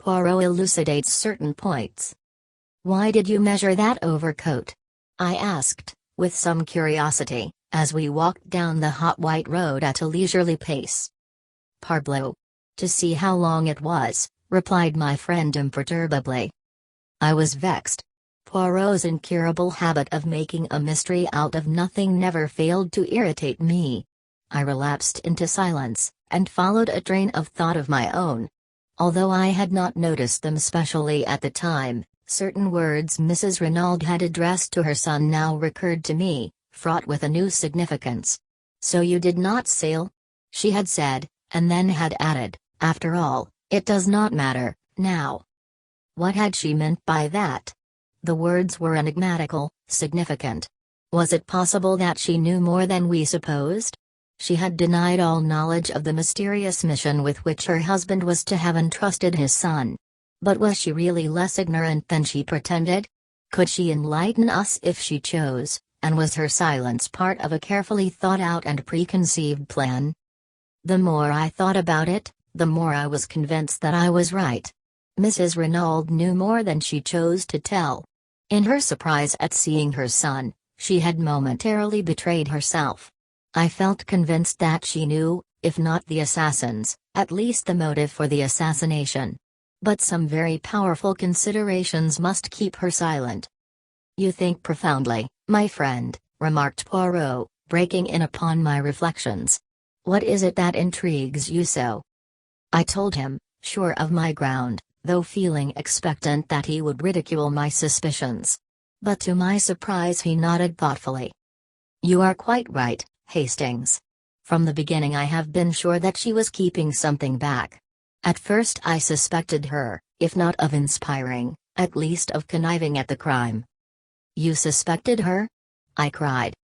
Poirot elucidates certain points. "Why did you measure that overcoat?" I asked, with some curiosity, as we walked down the hot white road at a leisurely pace. "Parbleu! To see how long it was," replied my friend imperturbably. I was vexed. Poirot's incurable habit of making a mystery out of nothing never failed to irritate me. I relapsed into silence, and followed a train of thought of my own. Although I had not noticed them specially at the time, certain words Mrs. Renaud had addressed to her son now recurred to me, fraught with a new significance. "So you did not sail?" she had said, and then had added, "After all, it does not matter, now." What had she meant by that? The words were enigmatical, significant. Was it possible that she knew more than we supposed? She had denied all knowledge of the mysterious mission with which her husband was to have entrusted his son. But was she really less ignorant than she pretended? Could she enlighten us if she chose, and was her silence part of a carefully thought out and preconceived plan? The more I thought about it, the more I was convinced that I was right. Mrs. Renaud knew more than she chose to tell. In her surprise at seeing her son, she had momentarily betrayed herself. I felt convinced that she knew, if not the assassins, at least the motive for the assassination. But some very powerful considerations must keep her silent. "You think profoundly, my friend," remarked Poirot, breaking in upon my reflections. "What is it that intrigues you so?" I told him, sure of my ground, though feeling expectant that he would ridicule my suspicions. But to my surprise he nodded thoughtfully. "You are quite right, Hastings. From the beginning I have been sure that she was keeping something back. At first I suspected her, if not of inspiring, at least of conniving at the crime." "You suspected her?" I cried.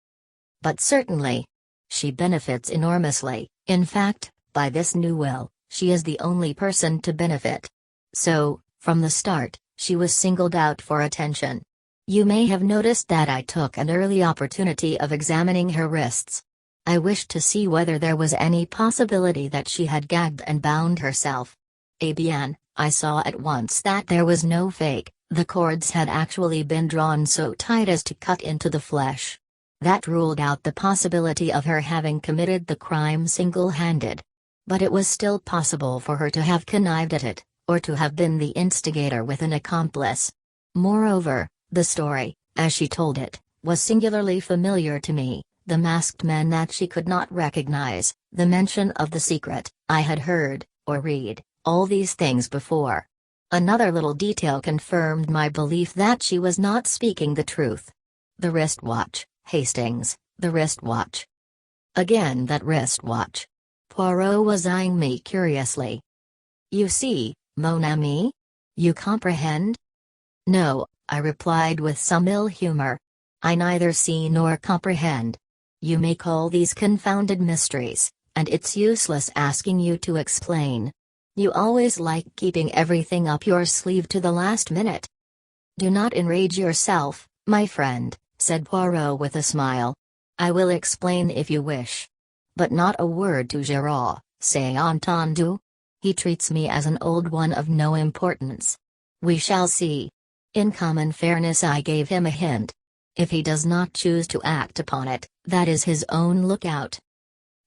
"But certainly. She benefits enormously, in fact, by this new will, she is the only person to benefit. So, from the start, she was singled out for attention. You may have noticed that I took an early opportunity of examining her wrists. I wished to see whether there was any possibility that she had gagged and bound herself. Eh bien, I saw at once that there was no fake, the cords had actually been drawn so tight as to cut into the flesh. That ruled out the possibility of her having committed the crime single-handed. But it was still possible for her to have connived at it, or to have been the instigator with an accomplice. Moreover, the story, as she told it, was singularly familiar to me. The masked men that she could not recognize, the mention of the secret, I had heard, or read, all these things before. Another little detail confirmed my belief that she was not speaking the truth. The wristwatch, Hastings, the wristwatch. Again that wristwatch. Poirot was eyeing me curiously. "You see, mon ami? You comprehend?" "No," I replied with some ill humor. "I neither see nor comprehend. You make all these confounded mysteries, and it's useless asking you to explain. You always like keeping everything up your sleeve to the last minute." "Do not enrage yourself, my friend," said Poirot with a smile. "I will explain if you wish. But not a word to Gérard, c'est entendu? He treats me as an old one of no importance. We shall see. In common fairness I gave him a hint. If he does not choose to act upon it, that is his own lookout."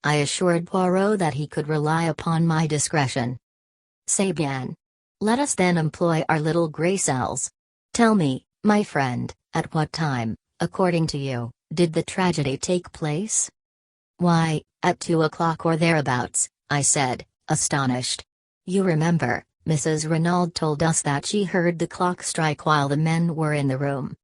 I assured Poirot that he could rely upon my discretion. "C'est bien. Let us then employ our little grey cells. Tell me, my friend, at what time, according to you, did the tragedy take place?" "Why, at 2 o'clock or thereabouts," I said, astonished. "You remember, Mrs. Renaud told us that she heard the clock strike while the men were in the room."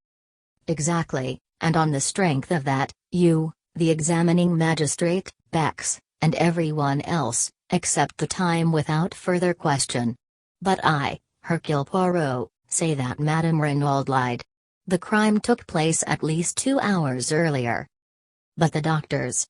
"Exactly, and on the strength of that, you, the examining magistrate, Bex, and everyone else, accept the time without further question. But I, Hercule Poirot, say that Madame Renaud lied. The crime took place at least 2 hours earlier." "But the doctors?"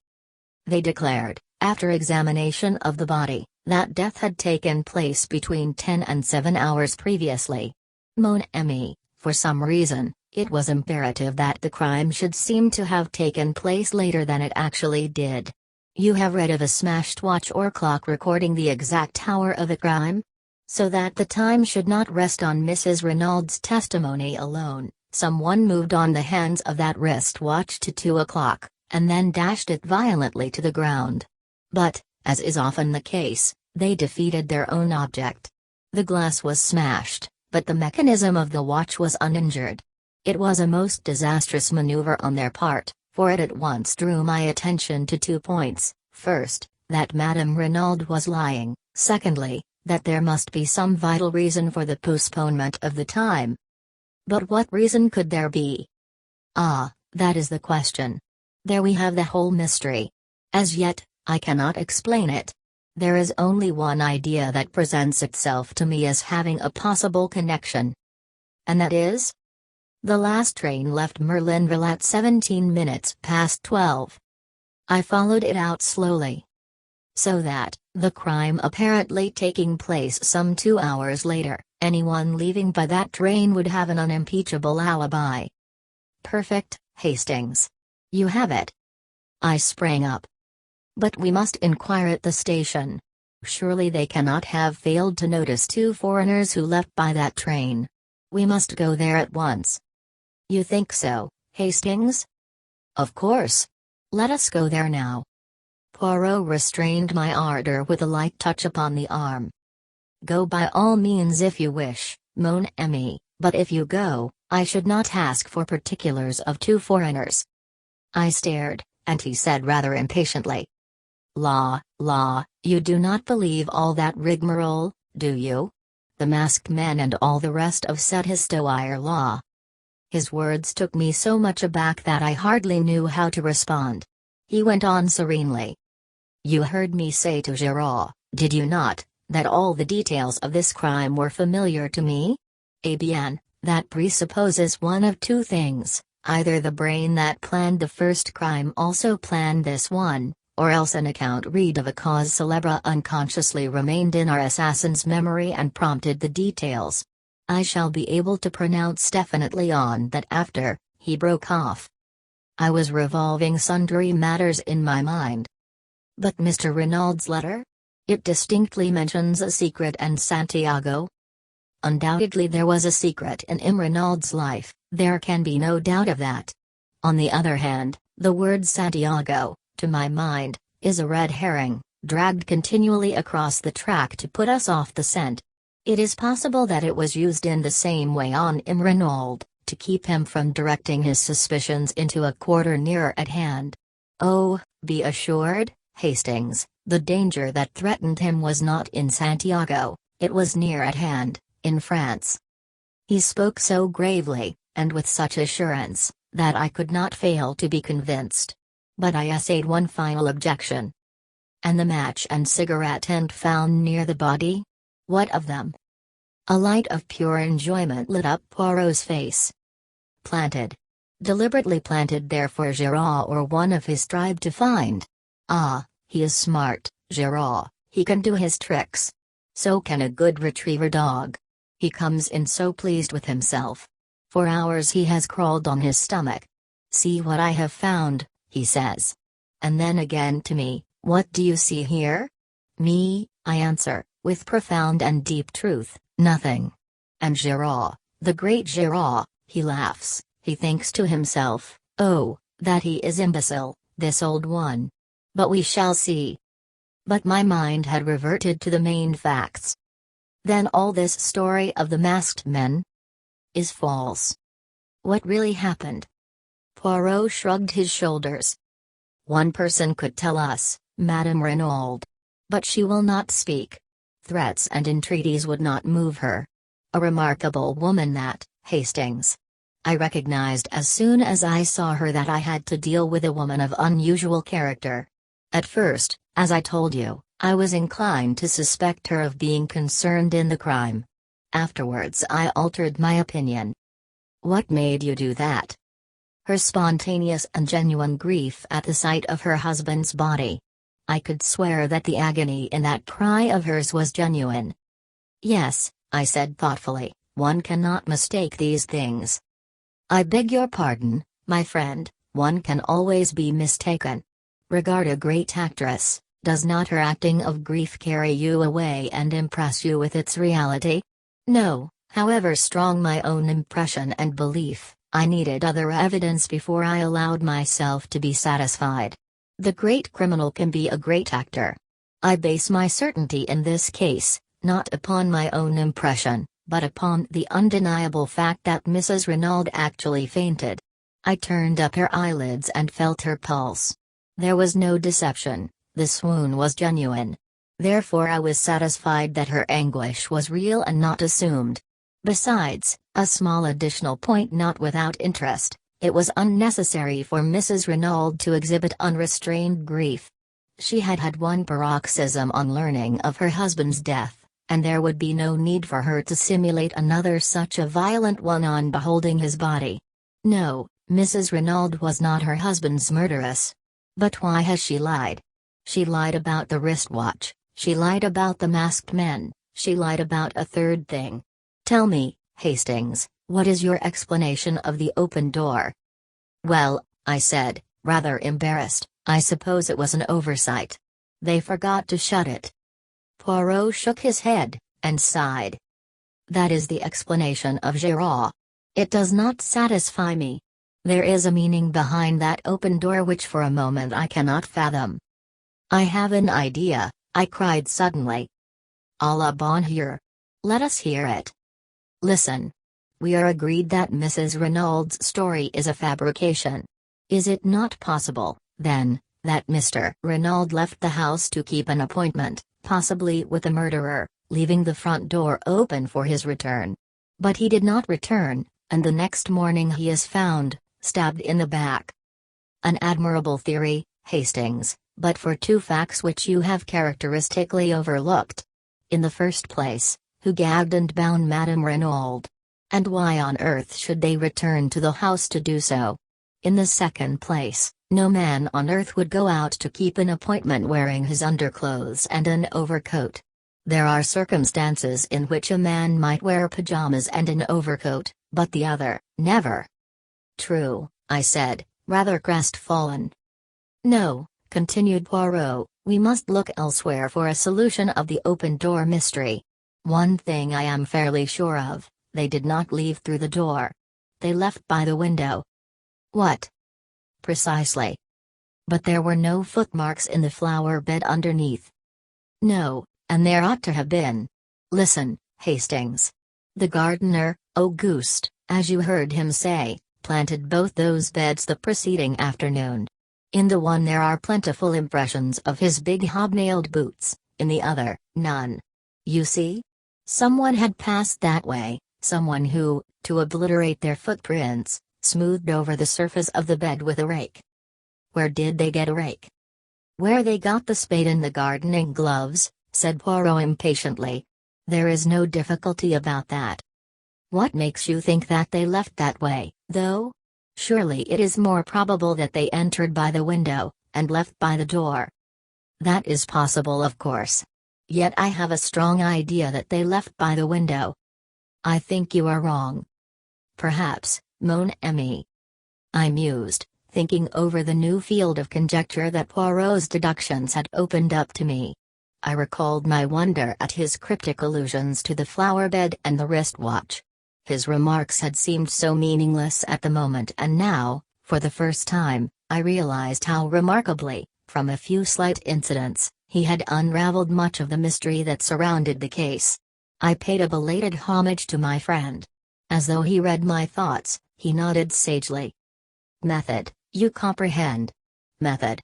"They declared, after examination of the body, that death had taken place between 10 and 7 hours previously. Mon ami, for some reason, it was imperative that the crime should seem to have taken place later than it actually did. You have read of a smashed watch or clock recording the exact hour of a crime?" So that the time should not rest on Mrs. Renaud's testimony alone, someone moved on the hands of that wristwatch to 2 o'clock, and then dashed it violently to the ground. But, as is often the case, they defeated their own object. The glass was smashed, but the mechanism of the watch was uninjured. It was a most disastrous maneuver on their part, for it at once drew my attention to 2 points. First, that Madame Renaud was lying; secondly, that there must be some vital reason for the postponement of the time. But what reason could there be? Ah, that is the question. There we have the whole mystery. As yet, I cannot explain it. There is only one idea that presents itself to me as having a possible connection. And that is? The last train left Merlinville at 17 minutes past 12. I followed it out slowly. So that, the crime apparently taking place some 2 hours later, anyone leaving by that train would have an unimpeachable alibi. Perfect, Hastings. You have it. I sprang up. But we must inquire at the station. Surely they cannot have failed to notice 2 foreigners who left by that train. We must go there at once. You think so, Hastings? Of course. Let us go there now. Poirot restrained my ardor with a light touch upon the arm. Go by all means if you wish, mon ami, but if you go, I should not ask for particulars of 2 foreigners. I stared, and he said rather impatiently. La, you do not believe all that rigmarole, do you? The masked men and all the rest of cette histoire la. His words took me so much aback that I hardly knew how to respond. He went on serenely. You heard me say to Giraud, did you not, that all the details of this crime were familiar to me? Eh bien, that presupposes one of 2 things, either the brain that planned the first crime also planned this one, or else an account read of a cause célèbre unconsciously remained in our assassin's memory and prompted the details. I shall be able to pronounce definitely on that after. He broke off. I was revolving sundry matters in my mind. But Mr. Renaud's letter? It distinctly mentions a secret and Santiago. Undoubtedly there was a secret in M. Renaud's life, there can be no doubt of that. On the other hand, the word Santiago, to my mind, is a red herring, dragged continually across the track to put us off the scent. It is possible that it was used in the same way on M. Renaud, to keep him from directing his suspicions into a quarter nearer at hand. Oh, be assured, Hastings, the danger that threatened him was not in Santiago, it was near at hand, in France. He spoke so gravely, and with such assurance, that I could not fail to be convinced. But I essayed one final objection. And the match and cigarette end found near the body? What of them? A light of pure enjoyment lit up Poirot's face. Planted. Deliberately planted there for Giraud or one of his tribe to find. Ah, he is smart, Giraud, he can do his tricks. So can a good retriever dog. He comes in so pleased with himself. For hours he has crawled on his stomach. See what I have found, he says. And then again to me, what do you see here? Me, I answer, with profound and deep truth, nothing. And Giraud, the great Giraud, he laughs, he thinks to himself, oh, that he is imbecile, this old one. But we shall see. But my mind had reverted to the main facts. Then all this story of the masked men is false. What really happened? Poirot shrugged his shoulders. One person could tell us, Madame Renaud. But she will not speak. Threats and entreaties would not move her. A remarkable woman that, Hastings. I recognized as soon as I saw her that I had to deal with a woman of unusual character. At first, as I told you, I was inclined to suspect her of being concerned in the crime. Afterwards I altered my opinion. What made you do that? Her spontaneous and genuine grief at the sight of her husband's body. I could swear that the agony in that cry of hers was genuine. Yes, I said thoughtfully, one cannot mistake these things. I beg your pardon, my friend, one can always be mistaken. Regard a great actress, Does not her acting of grief carry you away and impress you with its reality? No, however strong my own impression and belief, I needed other evidence before I allowed myself to be satisfied. The great criminal can be a great actor. I base my certainty in this case, not upon my own impression, but upon the undeniable fact that Mrs. Renaud actually fainted. I turned up her eyelids and felt her pulse. There was no deception, the swoon was genuine. Therefore I was satisfied that her anguish was real and not assumed. Besides, a small additional point not without interest, it was unnecessary for Mrs. Renaud to exhibit unrestrained grief. She had had one paroxysm on learning of her husband's death, and there would be no need for her to simulate another such a violent one on beholding his body. No, Mrs. Renaud was not her husband's murderess. But why has she lied? She lied about the wristwatch, she lied about the masked men, she lied about a third thing. Tell me, Hastings, what is your explanation of the open door? Well, I said, rather embarrassed, I suppose it was an oversight. They forgot to shut it. Poirot shook his head, and sighed. That is the explanation of Gérard. It does not satisfy me. There is a meaning behind that open door which for a moment I cannot fathom. I have an idea, I cried suddenly. A la bonne heure. Let us hear it. Listen. We are agreed that Mrs. Renaud's story is a fabrication. Is it not possible, then, that Mr. Renaud left the house to keep an appointment, possibly with the murderer, leaving the front door open for his return? But he did not return, and the next morning he is found, stabbed in the back. An admirable theory, Hastings, but for two facts which you have characteristically overlooked. In the first place, who gagged and bound Madame Renaud? And why on earth should they return to the house to do so? In the second place, no man on earth would go out to keep an appointment wearing his underclothes and an overcoat. There are circumstances in which a man might wear pajamas and an overcoat, but the other, never. True, I said, rather crestfallen. No, continued Poirot, we must look elsewhere for a solution of the open door mystery. One thing I am fairly sure of, they did not leave through the door. They left by the window. What? Precisely. But there were no footmarks in the flower bed underneath. No, and there ought to have been. Listen, Hastings. The gardener, Auguste, as you heard him say, planted both those beds the preceding afternoon. In the one there are plentiful impressions of his big hobnailed boots, in the other, none. You see? Someone had passed that way, someone who, to obliterate their footprints, smoothed over the surface of the bed with a rake. Where did they get a rake? Where they got the spade and the gardening gloves, said Poirot impatiently. There is no difficulty about that. What makes you think that they left that way, though? Surely it is more probable that they entered by the window, and left by the door. That is possible, of course. Yet I have a strong idea that they left by the window. I think you are wrong. Perhaps, mon ami. I mused, thinking over the new field of conjecture that Poirot's deductions had opened up to me. I recalled my wonder at his cryptic allusions to the flower bed and the wristwatch. His remarks had seemed so meaningless at the moment, and now, for the first time, I realized how remarkably, from a few slight incidents, he had unraveled much of the mystery that surrounded the case. I paid a belated homage to my friend. As though he read my thoughts, he nodded sagely. Method, you comprehend. Method.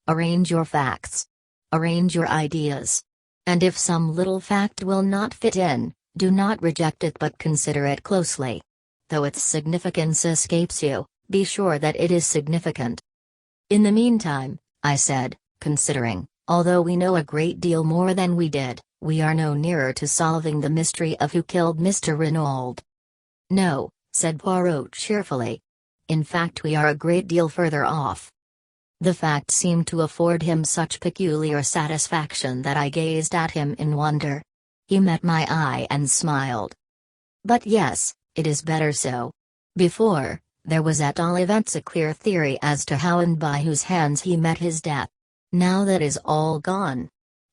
Arrange your facts. Arrange your ideas. And if some little fact will not fit in, do not reject it but consider it closely. Though its significance escapes you, be sure that it is significant. In the meantime, I said, considering, although we know a great deal more than we did, we are no nearer to solving the mystery of who killed Mr. Renaud. No, said Poirot cheerfully. In fact, we are a great deal further off. The fact seemed to afford him such peculiar satisfaction that I gazed at him in wonder. He met my eye and smiled. But yes, it is better so. Before, there was at all events a clear theory as to how and by whose hands he met his death. Now that is all gone.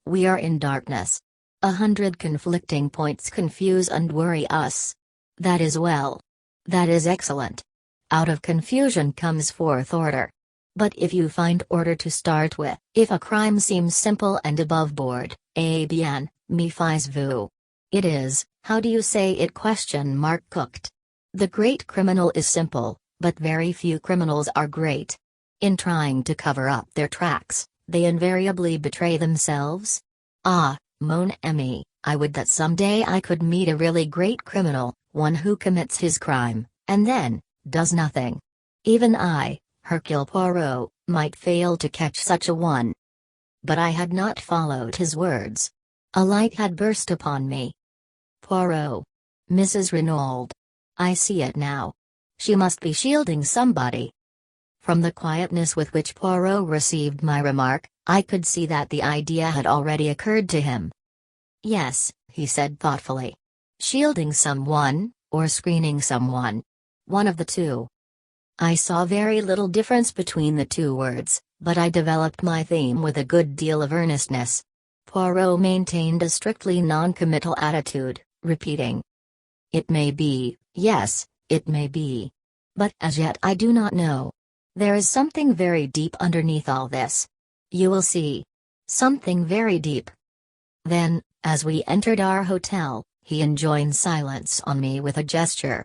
We are in darkness. 100 conflicting points confuse and worry us. That is well. That is excellent. Out of confusion comes forth order. But if you find order to start with, if a crime seems simple and above board, eh bien, me fais vous. It is, how do you say it cooked. The great criminal is simple, but very few criminals are great. In trying to cover up their tracks, they invariably betray themselves. Ah, mon ami, I would that someday I could meet a really great criminal, one who commits his crime, and then, does nothing. Even I, Hercule Poirot, might fail to catch such a one. But I had not followed his words. A light had burst upon me. Poirot. Mrs. Renaud. I see it now. She must be shielding somebody. From the quietness with which Poirot received my remark, I could see that the idea had already occurred to him. Yes, he said thoughtfully. Shielding someone, or screening someone. One of the two. I saw very little difference between the two words, but I developed my theme with a good deal of earnestness. Poirot maintained a strictly non-committal attitude, repeating. It may be, yes, it may be. But as yet I do not know. There is something very deep underneath all this. You will see. Something very deep. Then, as we entered our hotel, he enjoined silence on me with a gesture.